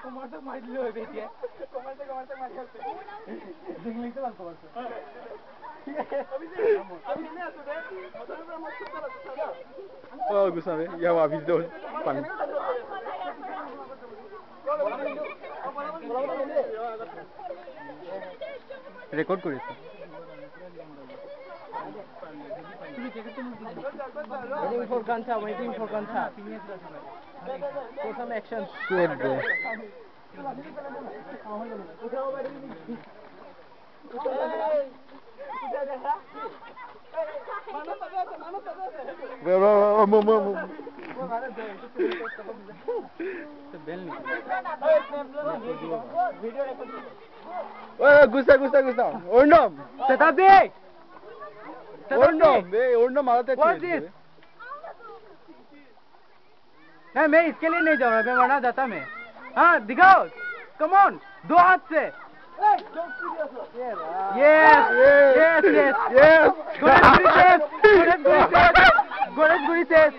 Commerce मार लियो देखिए commerce मार करते इंग्लिश से बात commerce अभी नहीं आते थे मतलब मैं मत चला था ओ गुस्सा में या वापस दो पानी রেকর্ড করেছি waiting for Kancha for some action शेर दे गुस्सा ओर्णम शताब्दी ओर्णम आते नहीं मैं इसके लिए नहीं जाऊंगा मैं वरना जाता मैं हाँ दिखाओ कम ऑन 2 हाथ से यस Goresh Guri says